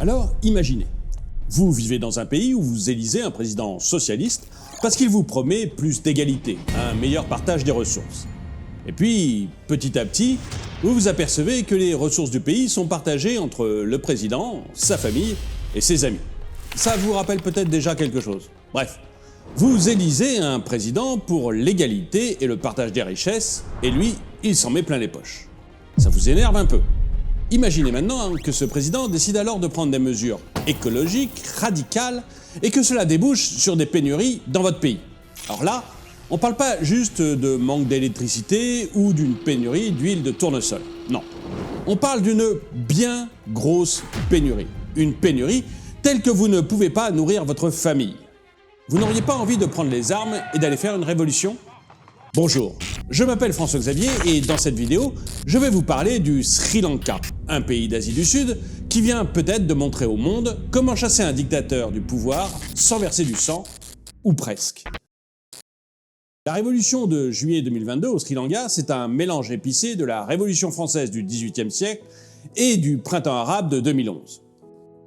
Alors imaginez, vous vivez dans un pays où vous élisez un président socialiste parce qu'il vous promet plus d'égalité, un meilleur partage des ressources. Et puis, petit à petit, vous vous apercevez que les ressources du pays sont partagées entre le président, sa famille et ses amis. Ça vous rappelle peut-être déjà quelque chose. Bref, vous élisez un président pour l'égalité et le partage des richesses, et lui, il s'en met plein les poches. Ça vous énerve un peu. Imaginez maintenant que ce président décide alors de prendre des mesures écologiques, radicales, et que cela débouche sur des pénuries dans votre pays. Alors là, on ne parle pas juste de manque d'électricité ou d'une pénurie d'huile de tournesol. Non, on parle d'une bien grosse pénurie. Une pénurie telle que vous ne pouvez pas nourrir votre famille. Vous n'auriez pas envie de prendre les armes et d'aller faire une révolution ? Bonjour, je m'appelle François Xavier et dans cette vidéo, je vais vous parler du Sri Lanka, un pays d'Asie du Sud qui vient peut-être de montrer au monde comment chasser un dictateur du pouvoir sans verser du sang, ou presque. La révolution de juillet 2022 au Sri Lanka, c'est un mélange épicé de la révolution française du XVIIIe siècle et du printemps arabe de 2011.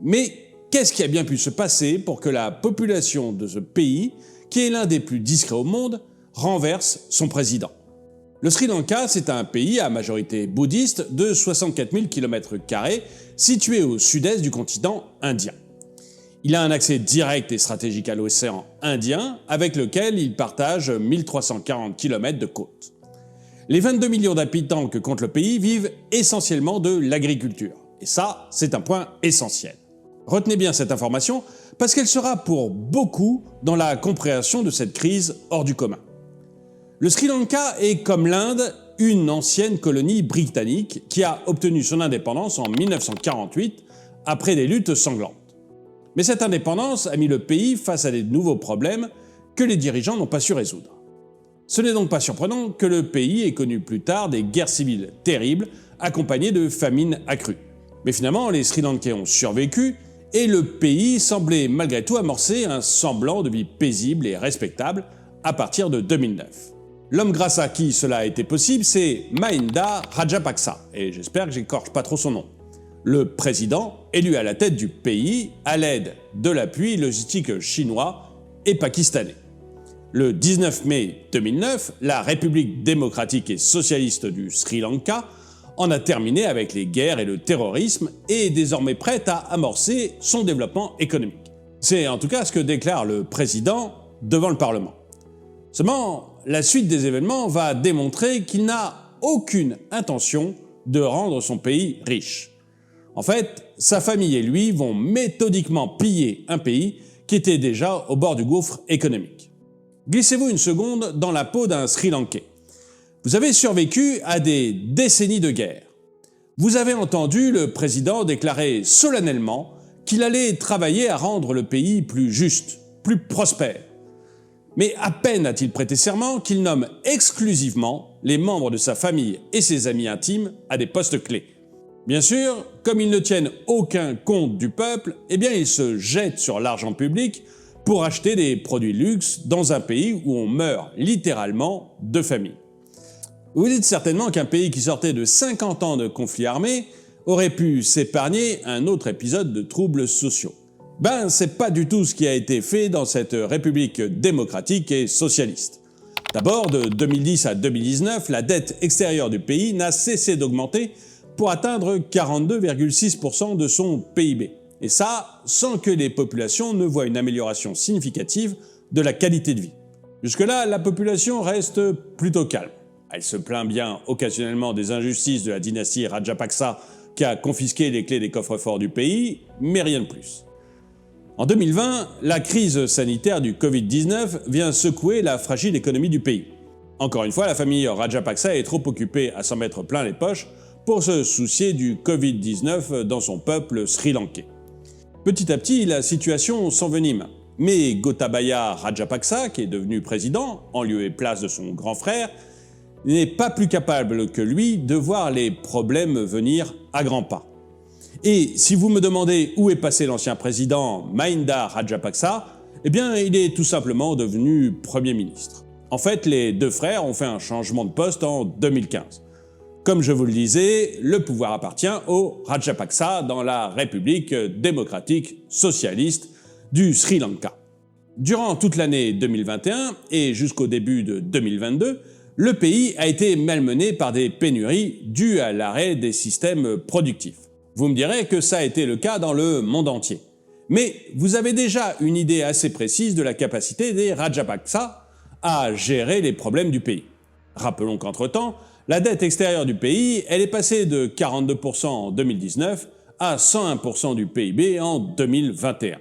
Mais qu'est-ce qui a bien pu se passer pour que la population de ce pays, qui est l'un des plus discrets au monde, renverse son président? Le Sri Lanka, c'est un pays à majorité bouddhiste de 64 000 km², situé au sud-est du continent indien. Il a un accès direct et stratégique à l'océan Indien, avec lequel il partage 1340 km de côte. Les 22 millions d'habitants que compte le pays vivent essentiellement de l'agriculture. Et ça, c'est un point essentiel. Retenez bien cette information, parce qu'elle sera pour beaucoup dans la compréhension de cette crise hors du commun. Le Sri Lanka est, comme l'Inde, une ancienne colonie britannique qui a obtenu son indépendance en 1948 après des luttes sanglantes. Mais cette indépendance a mis le pays face à des nouveaux problèmes que les dirigeants n'ont pas su résoudre. Ce n'est donc pas surprenant que le pays ait connu plus tard des guerres civiles terribles accompagnées de famines accrues. Mais finalement, les Sri Lankais ont survécu et le pays semblait malgré tout amorcer un semblant de vie paisible et respectable à partir de 2009. L'homme grâce à qui cela a été possible, c'est Mahinda Rajapaksa, et j'espère que j'écorche pas trop son nom. Le président élu à la tête du pays à l'aide de l'appui logistique chinois et pakistanais. Le 19 mai 2009, la République démocratique et socialiste du Sri Lanka en a terminé avec les guerres et le terrorisme et est désormais prête à amorcer son développement économique. C'est en tout cas ce que déclare le président devant le Parlement. Seulement, la suite des événements va démontrer qu'il n'a aucune intention de rendre son pays riche. En fait, sa famille et lui vont méthodiquement piller un pays qui était déjà au bord du gouffre économique. Glissez-vous une seconde dans la peau d'un Sri Lankais. Vous avez survécu à des décennies de guerre. Vous avez entendu le président déclarer solennellement qu'il allait travailler à rendre le pays plus juste, plus prospère. Mais à peine a-t-il prêté serment qu'il nomme exclusivement les membres de sa famille et ses amis intimes à des postes clés. Bien sûr, comme ils ne tiennent aucun compte du peuple, eh bien ils se jettent sur l'argent public pour acheter des produits luxe dans un pays où on meurt littéralement de famine. Vous dites certainement qu'un pays qui sortait de 50 ans de conflits armés aurait pu s'épargner un autre épisode de troubles sociaux. Ben, c'est pas du tout ce qui a été fait dans cette république démocratique et socialiste. D'abord, de 2010 à 2019, la dette extérieure du pays n'a cessé d'augmenter pour atteindre 42,6% de son PIB. Et ça, sans que les populations ne voient une amélioration significative de la qualité de vie. Jusque-là, la population reste plutôt calme. Elle se plaint bien occasionnellement des injustices de la dynastie Rajapaksa qui a confisqué les clés des coffres-forts du pays, mais rien de plus. En 2020, la crise sanitaire du Covid-19 vient secouer la fragile économie du pays. Encore une fois, la famille Rajapaksa est trop occupée à s'en mettre plein les poches pour se soucier du Covid-19 dans son peuple sri-lankais. Petit à petit, la situation s'envenime, mais Gotabaya Rajapaksa, qui est devenu président en lieu et place de son grand frère, n'est pas plus capable que lui de voir les problèmes venir à grands pas. Et si vous me demandez où est passé l'ancien président Mahinda Rajapaksa, eh bien il est tout simplement devenu Premier ministre. En fait, les deux frères ont fait un changement de poste en 2015. Comme je vous le disais, le pouvoir appartient au Rajapaksa dans la République démocratique socialiste du Sri Lanka. Durant toute l'année 2021 et jusqu'au début de 2022, le pays a été malmené par des pénuries dues à l'arrêt des systèmes productifs. Vous me direz que ça a été le cas dans le monde entier. Mais vous avez déjà une idée assez précise de la capacité des Rajapaksa à gérer les problèmes du pays. Rappelons qu'entre-temps, la dette extérieure du pays, elle est passée de 42% en 2019 à 101% du PIB en 2021.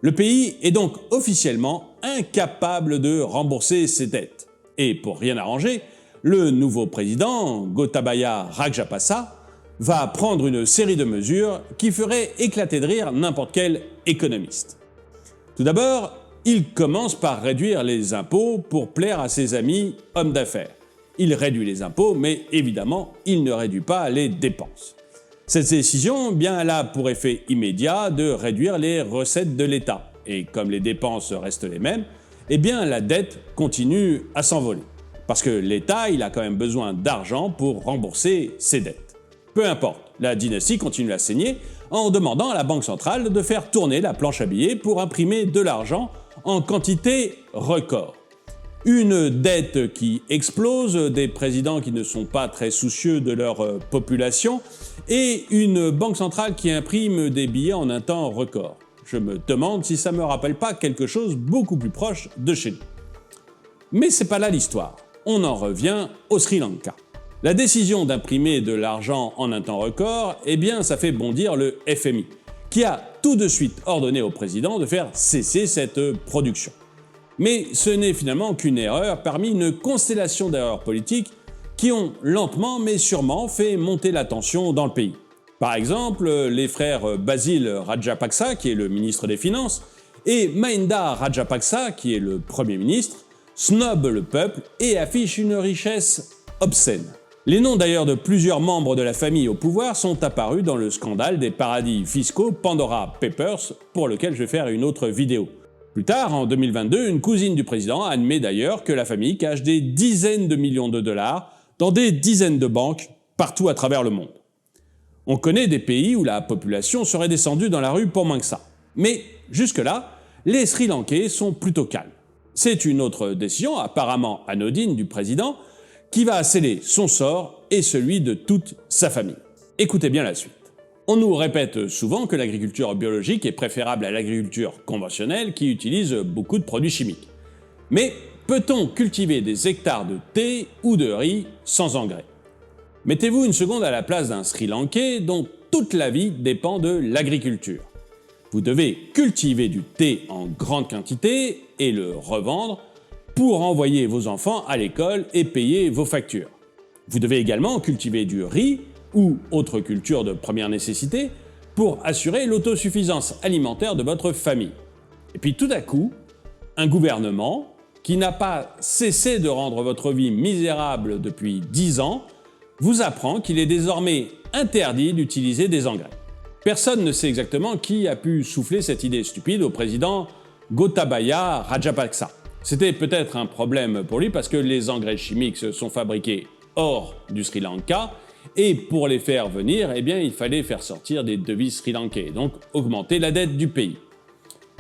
Le pays est donc officiellement incapable de rembourser ses dettes. Et pour rien arranger, le nouveau président, Gotabaya Rajapaksa, va prendre une série de mesures qui feraient éclater de rire n'importe quel économiste. Tout d'abord, il commence par réduire les impôts pour plaire à ses amis hommes d'affaires. Il réduit les impôts, mais évidemment, il ne réduit pas les dépenses. Cette décision, bien, elle a pour effet immédiat de réduire les recettes de l'État. Et comme les dépenses restent les mêmes, eh bien, la dette continue à s'envoler. Parce que l'État, il a quand même besoin d'argent pour rembourser ses dettes. Peu importe, la dynastie continue à saigner en demandant à la Banque centrale de faire tourner la planche à billets pour imprimer de l'argent en quantité record. Une dette qui explose, des présidents qui ne sont pas très soucieux de leur population et une banque centrale qui imprime des billets en un temps record. Je me demande si ça me rappelle pas quelque chose beaucoup plus proche de chez nous. Mais c'est pas là l'histoire. On en revient au Sri Lanka. La décision d'imprimer de l'argent en un temps record, eh bien ça fait bondir le FMI, qui a tout de suite ordonné au président de faire cesser cette production. Mais ce n'est finalement qu'une erreur parmi une constellation d'erreurs politiques qui ont lentement mais sûrement fait monter la tension dans le pays. Par exemple, les frères Basil Rajapaksa, qui est le ministre des Finances, et Mahinda Rajapaksa, qui est le Premier ministre, snobent le peuple et affichent une richesse obscène. Les noms d'ailleurs de plusieurs membres de la famille au pouvoir sont apparus dans le scandale des paradis fiscaux Pandora Papers, pour lequel je vais faire une autre vidéo. Plus tard, en 2022, une cousine du président admet d'ailleurs que la famille cache des dizaines de millions de dollars dans des dizaines de banques partout à travers le monde. On connaît des pays où la population serait descendue dans la rue pour moins que ça. Mais jusque-là, les Sri Lankais sont plutôt calmes. C'est une autre décision, apparemment anodine, du président, qui va sceller son sort et celui de toute sa famille. Écoutez bien la suite. On nous répète souvent que l'agriculture biologique est préférable à l'agriculture conventionnelle qui utilise beaucoup de produits chimiques. Mais peut-on cultiver des hectares de thé ou de riz sans engrais? Mettez-vous une seconde à la place d'un Sri Lankais dont toute la vie dépend de l'agriculture. Vous devez cultiver du thé en grande quantité et le revendre pour envoyer vos enfants à l'école et payer vos factures. Vous devez également cultiver du riz ou autre culture de première nécessité pour assurer l'autosuffisance alimentaire de votre famille. Et puis tout à coup, un gouvernement qui n'a pas cessé de rendre votre vie misérable depuis 10 ans vous apprend qu'il est désormais interdit d'utiliser des engrais. Personne ne sait exactement qui a pu souffler cette idée stupide au président Gotabaya Rajapaksa. C'était peut-être un problème pour lui parce que les engrais chimiques sont fabriqués hors du Sri Lanka et pour les faire venir, eh bien, il fallait faire sortir des devises sri-lankais, donc augmenter la dette du pays.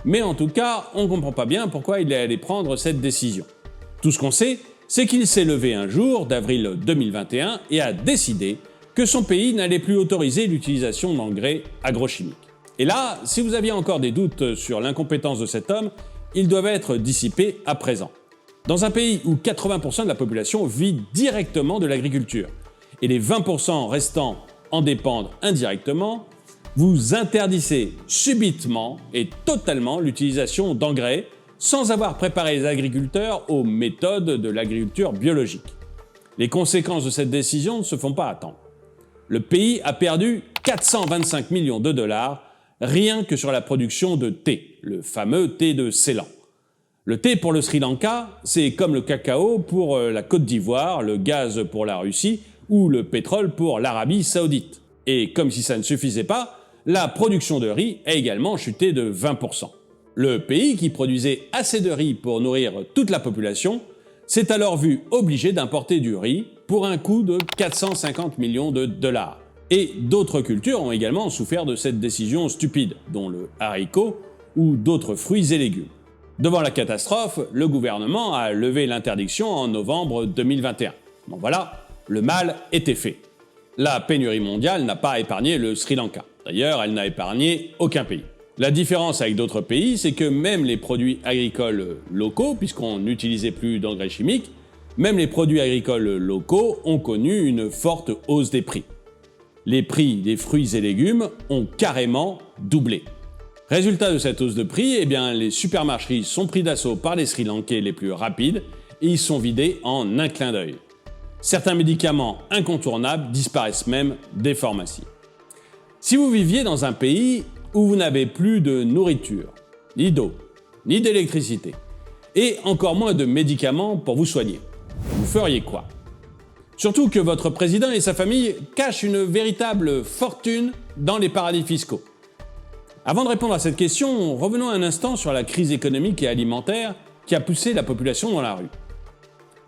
Mais en tout cas, on ne comprend pas bien pourquoi il est allé prendre cette décision. Tout ce qu'on sait, c'est qu'il s'est levé un jour d'avril 2021 et a décidé que son pays n'allait plus autoriser l'utilisation d'engrais agrochimiques. Et là, si vous aviez encore des doutes sur l'incompétence de cet homme, ils doivent être dissipés à présent. Dans un pays où 80% de la population vit directement de l'agriculture, et les 20% restants en dépendent indirectement, vous interdisez subitement et totalement l'utilisation d'engrais sans avoir préparé les agriculteurs aux méthodes de l'agriculture biologique. Les conséquences de cette décision ne se font pas attendre. Le pays a perdu 425 millions de dollars rien que sur la production de thé, le fameux thé de Ceylan. Le thé pour le Sri Lanka, c'est comme le cacao pour la Côte d'Ivoire, le gaz pour la Russie ou le pétrole pour l'Arabie Saoudite. Et comme si ça ne suffisait pas, la production de riz a également chuté de 20%. Le pays, qui produisait assez de riz pour nourrir toute la population, s'est alors vu obligé d'importer du riz pour un coût de 450 millions de dollars. Et d'autres cultures ont également souffert de cette décision stupide, dont le haricot ou d'autres fruits et légumes. Devant la catastrophe, le gouvernement a levé l'interdiction en novembre 2021. Bon voilà, le mal était fait. La pénurie mondiale n'a pas épargné le Sri Lanka. D'ailleurs, elle n'a épargné aucun pays. La différence avec d'autres pays, c'est que même les produits agricoles locaux, puisqu'on n'utilisait plus d'engrais chimiques, même les produits agricoles locaux ont connu une forte hausse des prix. Les prix des fruits et légumes ont carrément doublé. Résultat de cette hausse de prix, eh bien, les supermarchés sont pris d'assaut par les Sri Lankais les plus rapides et ils sont vidés en un clin d'œil. Certains médicaments incontournables disparaissent même des pharmacies. Si vous viviez dans un pays où vous n'avez plus de nourriture, ni d'eau, ni d'électricité, et encore moins de médicaments pour vous soigner, vous feriez quoi? Surtout que votre président et sa famille cachent une véritable fortune dans les paradis fiscaux. Avant de répondre à cette question, revenons un instant sur la crise économique et alimentaire qui a poussé la population dans la rue.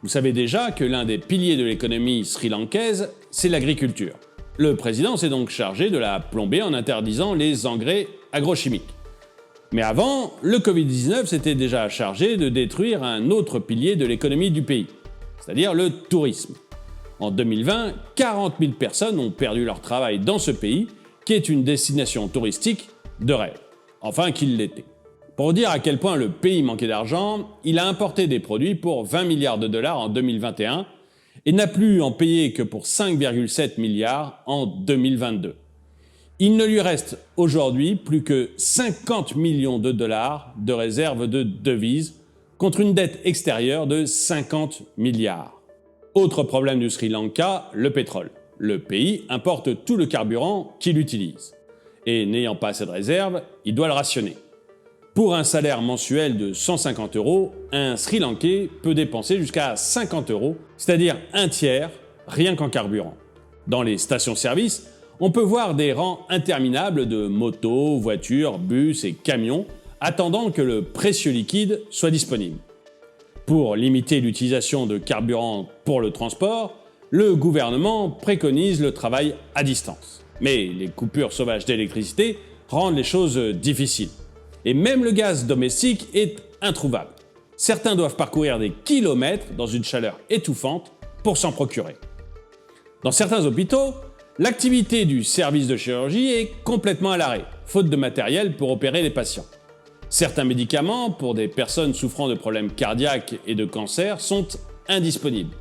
Vous savez déjà que l'un des piliers de l'économie sri-lankaise, c'est l'agriculture. Le président s'est donc chargé de la plomber en interdisant les engrais agrochimiques. Mais avant, le Covid-19 s'était déjà chargé de détruire un autre pilier de l'économie du pays, c'est-à-dire le tourisme. En 2020, 40 000 personnes ont perdu leur travail dans ce pays, qui est une destination touristique de rêve. Enfin qu'il l'était. Pour dire à quel point le pays manquait d'argent, il a importé des produits pour 20 milliards de dollars en 2021 et n'a plus en payé que pour 5,7 milliards en 2022. Il ne lui reste aujourd'hui plus que 50 millions de dollars de réserves de devises contre une dette extérieure de 50 milliards. Autre problème du Sri Lanka, le pétrole. Le pays importe tout le carburant qu'il utilise. Et n'ayant pas assez de réserves, il doit le rationner. Pour un salaire mensuel de 150 €, un Sri Lankais peut dépenser jusqu'à 50 €, c'est-à-dire un tiers, rien qu'en carburant. Dans les stations-service, on peut voir des rangs interminables de motos, voitures, bus et camions attendant que le précieux liquide soit disponible. Pour limiter l'utilisation de carburant pour le transport, le gouvernement préconise le travail à distance. Mais les coupures sauvages d'électricité rendent les choses difficiles. Et même le gaz domestique est introuvable. Certains doivent parcourir des kilomètres dans une chaleur étouffante pour s'en procurer. Dans certains hôpitaux, l'activité du service de chirurgie est complètement à l'arrêt, faute de matériel pour opérer les patients. Certains médicaments pour des personnes souffrant de problèmes cardiaques et de cancer sont indisponibles.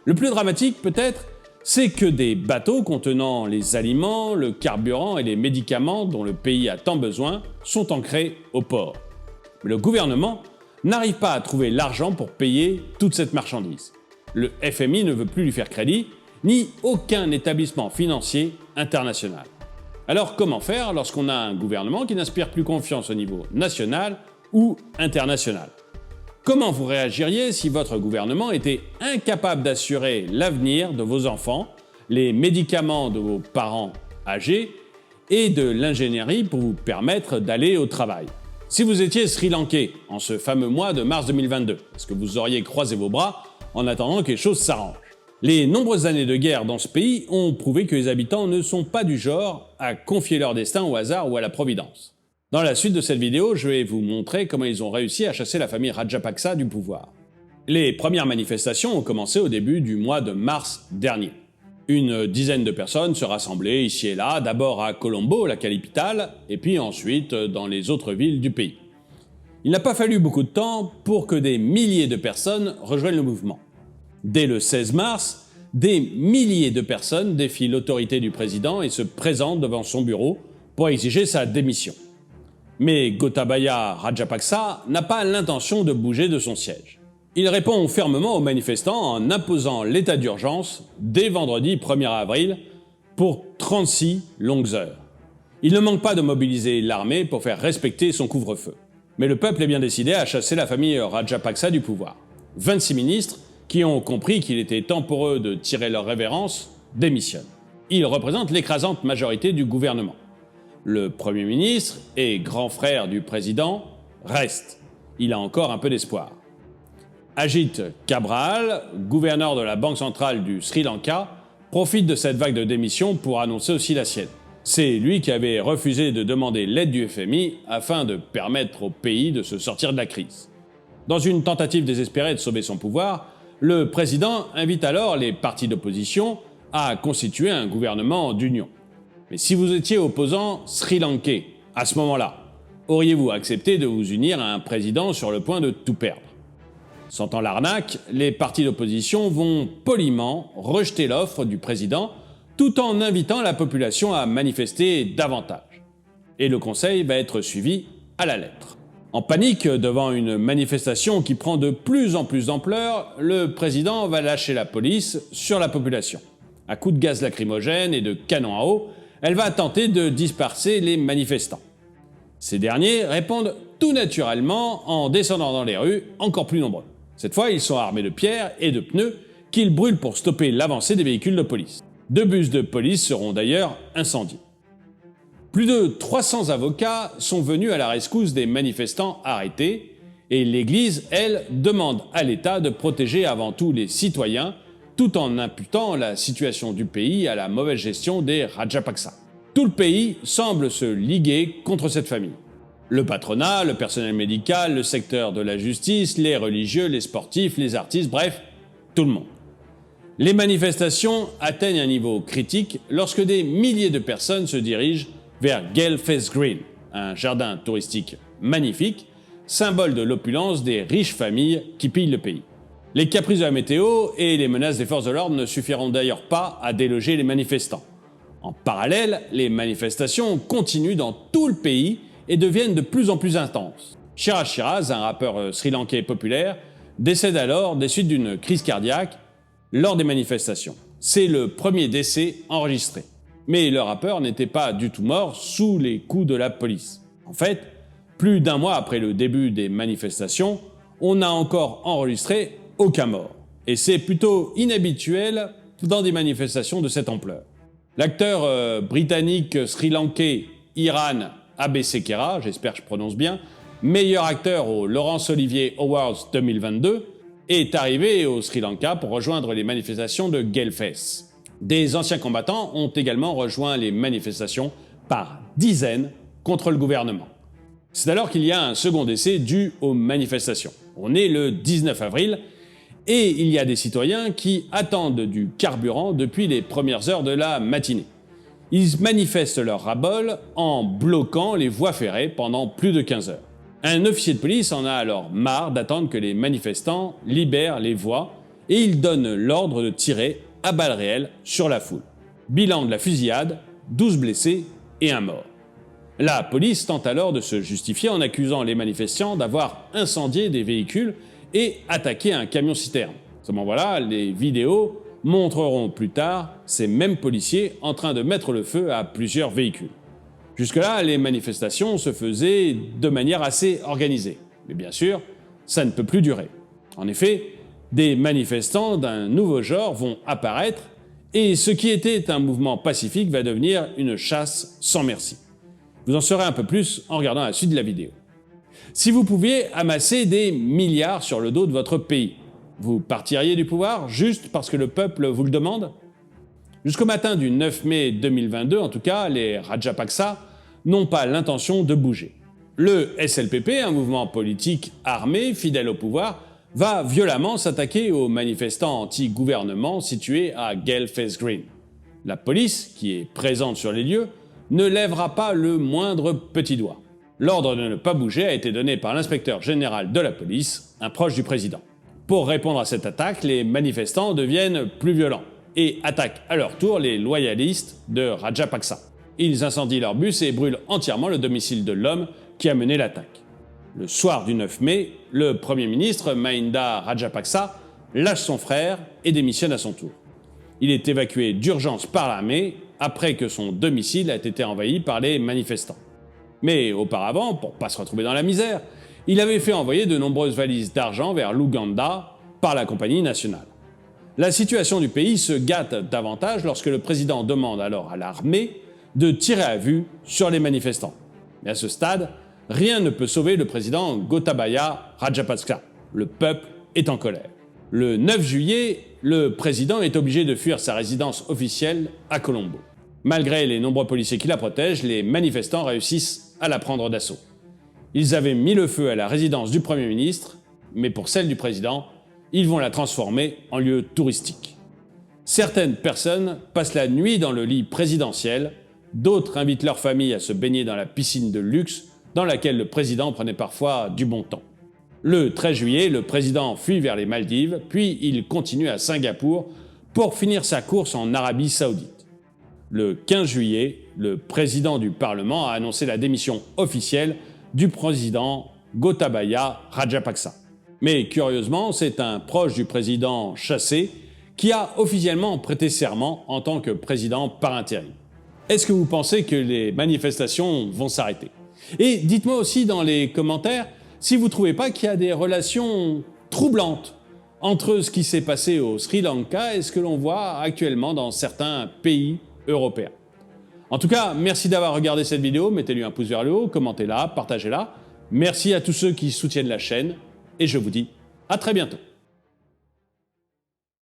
Le plus dramatique peut-être, c'est que des bateaux contenant les aliments, le carburant et les médicaments dont le pays a tant besoin sont ancrés au port. Mais le gouvernement n'arrive pas à trouver l'argent pour payer toute cette marchandise. Le FMI ne veut plus lui faire crédit, ni aucun établissement financier international. Alors comment faire lorsqu'on a un gouvernement qui n'inspire plus confiance au niveau national ou international? Comment vous réagiriez si votre gouvernement était incapable d'assurer l'avenir de vos enfants, les médicaments de vos parents âgés et de l'ingénierie pour vous permettre d'aller au travail? Si vous étiez Sri Lankais en ce fameux mois de mars 2022, est-ce que vous auriez croisé vos bras en attendant que les choses s'arrangent? Les nombreuses années de guerre dans ce pays ont prouvé que les habitants ne sont pas du genre à confier leur destin au hasard ou à la providence. Dans la suite de cette vidéo, je vais vous montrer comment ils ont réussi à chasser la famille Rajapaksa du pouvoir. Les premières manifestations ont commencé au début du mois de mars dernier. Une dizaine de personnes se rassemblaient ici et là, d'abord à Colombo, la capitale, et puis ensuite dans les autres villes du pays. Il n'a pas fallu beaucoup de temps pour que des milliers de personnes rejoignent le mouvement. Dès le 16 mars, des milliers de personnes défient l'autorité du président et se présentent devant son bureau pour exiger sa démission. Mais Gotabaya Rajapaksa n'a pas l'intention de bouger de son siège. Il répond fermement aux manifestants en imposant l'état d'urgence dès vendredi 1er avril pour 36 longues heures. Il ne manque pas de mobiliser l'armée pour faire respecter son couvre-feu. Mais le peuple est bien décidé à chasser la famille Rajapaksa du pouvoir. 26 ministres qui ont compris qu'il était temps pour eux de tirer leur révérence, démissionnent. Ils représentent l'écrasante majorité du gouvernement. Le Premier ministre et grand frère du président reste. Il a encore un peu d'espoir. Ajit Cabral, gouverneur de la Banque centrale du Sri Lanka, profite de cette vague de démissions pour annoncer aussi la sienne. C'est lui qui avait refusé de demander l'aide du FMI afin de permettre au pays de se sortir de la crise. Dans une tentative désespérée de sauver son pouvoir, le président invite alors les partis d'opposition à constituer un gouvernement d'union. Mais si vous étiez opposant sri-lankais à ce moment-là, auriez-vous accepté de vous unir à un président sur le point de tout perdre? Sentant l'arnaque, les partis d'opposition vont poliment rejeter l'offre du président tout en invitant la population à manifester davantage. Et le conseil va être suivi à la lettre. En panique devant une manifestation qui prend de plus en plus d'ampleur, le président va lâcher la police sur la population. À coups de gaz lacrymogène et de canons à eau, elle va tenter de disperser les manifestants. Ces derniers répondent tout naturellement en descendant dans les rues encore plus nombreux. Cette fois, ils sont armés de pierres et de pneus qu'ils brûlent pour stopper l'avancée des véhicules de police. 2 bus de police seront d'ailleurs incendiés. Plus de 300 avocats sont venus à la rescousse des manifestants arrêtés et l'Église, elle, demande à l'État de protéger avant tout les citoyens tout en imputant la situation du pays à la mauvaise gestion des Rajapaksa. Tout le pays semble se liguer contre cette famille. Le patronat, le personnel médical, le secteur de la justice, les religieux, les sportifs, les artistes, bref, tout le monde. Les manifestations atteignent un niveau critique lorsque des milliers de personnes se dirigent vers Gelfes Green, un jardin touristique magnifique, symbole de l'opulence des riches familles qui pillent le pays. Les caprices de la météo et les menaces des forces de l'ordre ne suffiront d'ailleurs pas à déloger les manifestants. En parallèle, les manifestations continuent dans tout le pays et deviennent de plus en plus intenses. Shiraz Shiraz, un rappeur sri-lankais populaire, décède alors des suites d'une crise cardiaque lors des manifestations. C'est le premier décès enregistré. Mais le rappeur n'était pas du tout mort sous les coups de la police. En fait, plus d'1 mois après le début des manifestations, on n'a encore enregistré aucun mort. Et c'est plutôt inhabituel dans des manifestations de cette ampleur. L'acteur britannique sri-lankais Iran Abeysekera, j'espère que je prononce bien, meilleur acteur au Laurence Olivier Awards 2022, est arrivé au Sri Lanka pour rejoindre les manifestations de Gelfes. Des anciens combattants ont également rejoint les manifestations par dizaines contre le gouvernement. C'est alors qu'il y a un second décès dû aux manifestations. On est le 19 avril et il y a des citoyens qui attendent du carburant depuis les premières heures de la matinée. Ils manifestent leur ras-bol en bloquant les voies ferrées pendant plus de 15 heures. Un officier de police en a alors marre d'attendre que les manifestants libèrent les voies et il donne l'ordre de tirer à balles réelles sur la foule. Bilan de la fusillade, 12 blessés et 1 mort. La police tente alors de se justifier en accusant les manifestants d'avoir incendié des véhicules et attaqué un camion-citerne. Seulement voilà, les vidéos montreront plus tard ces mêmes policiers en train de mettre le feu à plusieurs véhicules. Jusque-là, les manifestations se faisaient de manière assez organisée. Mais bien sûr, ça ne peut plus durer. En effet, des manifestants d'un nouveau genre vont apparaître et ce qui était un mouvement pacifique va devenir une chasse sans merci. Vous en saurez un peu plus en regardant la suite de la vidéo. Si vous pouviez amasser des milliards sur le dos de votre pays, vous partiriez du pouvoir juste parce que le peuple vous le demande? Jusqu'au matin du 9 mai 2022, en tout cas, les Rajapaksa n'ont pas l'intention de bouger. Le SLPP, un mouvement politique armé, fidèle au pouvoir, va violemment s'attaquer aux manifestants anti-gouvernement situés à Gelfes Green. La police, qui est présente sur les lieux, ne lèvera pas le moindre petit doigt. L'ordre de ne pas bouger a été donné par l'inspecteur général de la police, un proche du président. Pour répondre à cette attaque, les manifestants deviennent plus violents et attaquent à leur tour les loyalistes de Rajapaksa. Ils incendient leur bus et brûlent entièrement le domicile de l'homme qui a mené l'attaque. Le soir du 9 mai, le Premier ministre Mahinda Rajapaksa lâche son frère et démissionne à son tour. Il est évacué d'urgence par l'armée après que son domicile a été envahi par les manifestants. Mais auparavant, pour ne pas se retrouver dans la misère, il avait fait envoyer de nombreuses valises d'argent vers l'Ouganda par la compagnie nationale. La situation du pays se gâte davantage lorsque le président demande alors à l'armée de tirer à vue sur les manifestants. Mais à ce stade, rien ne peut sauver le président Gotabaya Rajapaksa. Le peuple est en colère. Le 9 juillet, le président est obligé de fuir sa résidence officielle à Colombo. Malgré les nombreux policiers qui la protègent, les manifestants réussissent à la prendre d'assaut. Ils avaient mis le feu à la résidence du Premier ministre, mais pour celle du président, ils vont la transformer en lieu touristique. Certaines personnes passent la nuit dans le lit présidentiel, d'autres invitent leur famille à se baigner dans la piscine de luxe dans laquelle le président prenait parfois du bon temps. Le 13 juillet, le président fuit vers les Maldives, puis il continue à Singapour pour finir sa course en Arabie Saoudite. Le 15 juillet, le président du Parlement a annoncé la démission officielle du président Gotabaya Rajapaksa. Mais curieusement, c'est un proche du président chassé qui a officiellement prêté serment en tant que président par intérim. Est-ce que vous pensez que les manifestations vont s'arrêter? Et dites-moi aussi dans les commentaires si vous ne trouvez pas qu'il y a des relations troublantes entre ce qui s'est passé au Sri Lanka et ce que l'on voit actuellement dans certains pays européens. En tout cas, merci d'avoir regardé cette vidéo, mettez-lui un pouce vers le haut, commentez-la, partagez-la. Merci à tous ceux qui soutiennent la chaîne et je vous dis à très bientôt.